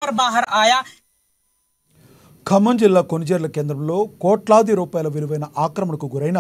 पर बाहर आया। ఖమ్మం జిల్లా కొనిజర్ల కేంద్రంలో కోట్లాది రూపాయల విలువైన ఆక్రమణకు గురైన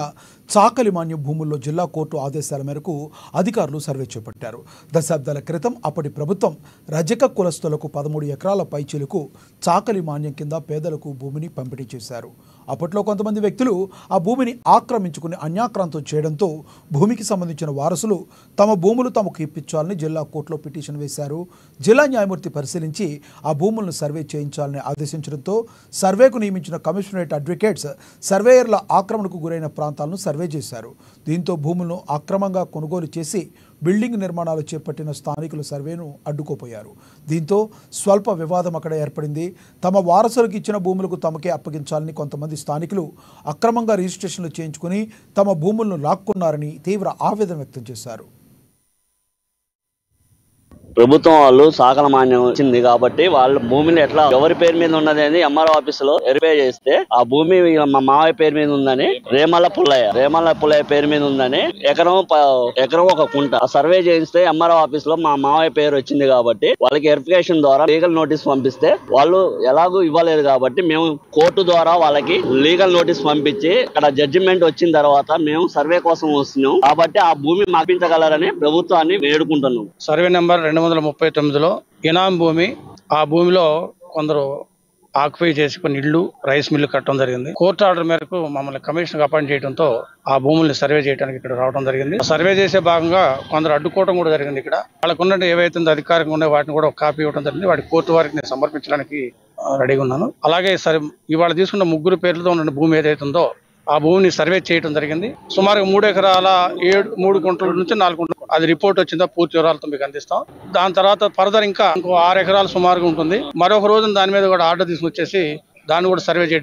చాకలి మాన్యం భూముల్లో జిల్లా కోర్టు ఆదేశాల మేరకు అధికారులు సర్వే చేపట్టారు. దశాబ్దాల క్రితం అప్పటి ప్రభుత్వం రజక కులస్తులకు 13 ఎకరాల పైచీలకు చాకలి మాన్యం కింద పేదలకు భూమిని పంపిణీ చేశారు. అప్పట్లో కొంతమంది వ్యక్తులు ఆ భూమిని ఆక్రమించుకుని అన్యాక్రాంతం చేయడంతో భూమికి సంబంధించిన వారసులు తమ భూములు తమకు ఇప్పించాలని జిల్లా కోర్టులో పిటిషన్ వేశారు. జిల్లా న్యాయమూర్తి పరిశీలించి ఆ భూములను సర్వే చేయించాలని ఆదేశించడంతో సర్వేకు నియమించిన కమిషనరేట్ అడ్వకేట్స్ సర్వేయర్ల ఆక్రమణకు గురైన ప్రాంతాలను సర్వే చేశారు. దీంతో భూములను అక్రమంగా కొనుగోలు చేసి బిల్డింగ్ నిర్మాణాలు చేపట్టిన స్థానికులు సర్వేను అడ్డుకోపోయారు. దీంతో స్వల్ప వివాదం అక్కడ ఏర్పడింది. తమ వారసులకు ఇచ్చిన భూములకు తమకే అప్పగించాలని కొంతమంది స్థానికులు అక్రమంగా రిజిస్ట్రేషన్లు చేయించుకుని తమ భూములను లాక్కున్నారని తీవ్ర ఆవేదన వ్యక్తం చేశారు. ప్రభుత్వం వాళ్ళు సాకల మాన్యం వచ్చింది కాబట్టి వాళ్ళ భూమిని ఎట్లా ఎవరి పేరు మీద ఉన్నది ఎంఆర్ఓ ఆఫీసులో వెరిఫై చేస్తే ఆ భూమి మా మావయ్య పేరు మీద ఉందని రేమల్ల పుల్లయ్య పేరు మీద ఉందని ఎకరం ఒక కుంట సర్వే చేయిస్తే ఎంఆర్ఓ ఆఫీస్ లో మా మావయ్య పేరు వచ్చింది కాబట్టి వాళ్ళకి వెరిఫికేషన్ ద్వారా లీగల్ నోటీస్ పంపిస్తే వాళ్ళు ఎలాగూ ఇవ్వలేదు కాబట్టి మేము కోర్టు ద్వారా వాళ్ళకి లీగల్ నోటీస్ పంపించి అక్కడ జడ్జిమెంట్ వచ్చిన తర్వాత మేము సర్వే కోసం వస్తున్నాం కాబట్టి ఆ భూమి మాపించగలరని ప్రభుత్వాన్ని వేడుకుంటున్నాం. సర్వే నెంబర్ 239లో ఇనాం భూమి, ఆ భూమిలో కొందరు ఆక్యుపై చేసి కొన్ని ఇళ్లు, రైస్ మిల్లు కట్టడం జరిగింది. కోర్టు ఆర్డర్ మేరకు మమ్మల్ని కమిషనర్ అపాయింట్ చేయడంతో ఆ భూముల్ని సర్వే చేయడానికి ఇక్కడ రావడం జరిగింది. సర్వే చేసే భాగంగా కొందరు అడ్డుకోవడం కూడా జరిగింది. ఇక్కడ వాళ్ళకున్న ఏవైతే అధికారంగా ఉన్నాయో వాటిని కూడా ఒక కాపీ ఇవ్వడం జరిగింది. వాటి కోర్టు వారికి నేను సమర్పించడానికి రెడీగా ఉన్నాను. అలాగే ఇవాళ తీసుకున్న 3 పేర్లతో ఉన్న భూమి ఏదైతే ఉందో ఆ భూమిని సర్వే చేయడం జరిగింది. సుమారుగా 3 ఎకరాల 3 గుంటల నుంచి 4 గుంటలు అది రిపోర్ట్ వచ్చిందో పూర్తి వివరాలతో మీకు అందిస్తాం. దాని తర్వాత ఫర్దర్ ఇంకో 6 ఎకరాలు సుమారుగా ఉంటుంది. మరొక రోజున దాని మీద కూడా ఆర్డర్ తీసుకొచ్చేసి దాన్ని కూడా సర్వే చేయడం